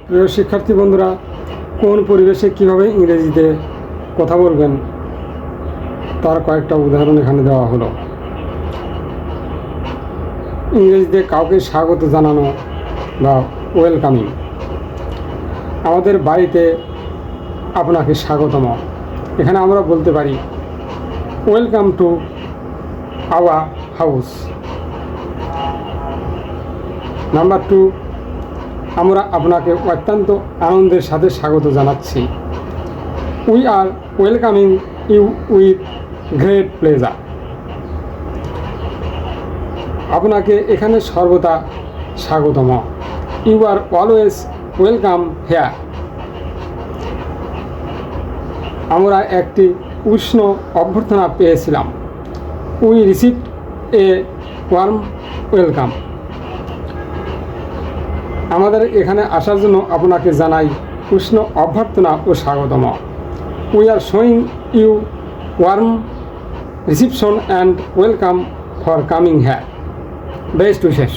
প্রিয় শিক্ষার্থী বন্ধুরা, কোন পরিবেশে কিভাবে ইংরেজিতে কথা বলবেন তার কয়েকটা উদাহরণ এখানে দেওয়া হলো। ইংরেজিতে কাউকে স্বাগত জানানো বা ওয়েলকামিং। আমাদের বাড়িতে আপনাকে স্বাগতম। এখানে আমরা বলতে পারি welcome to our house. Number 2, আমরা আপনাকে অত্যন্ত আনন্দের সাথে স্বাগত জানাচ্ছি। We are welcoming you with great pleasure. আপনাকে এখানে সর্বদা স্বাগতম। You are always welcome here. আমরা একটি উষ্ণ অভ্যর্থনা পেয়েছিলাম। We received a warm welcome. আমাদের এখানে আসার জন্য আপনাকে জানাই উষ্ণ অভ্যর্থনা ও স্বাগতম। We are showing you warm reception and welcome for coming here. Best wishes.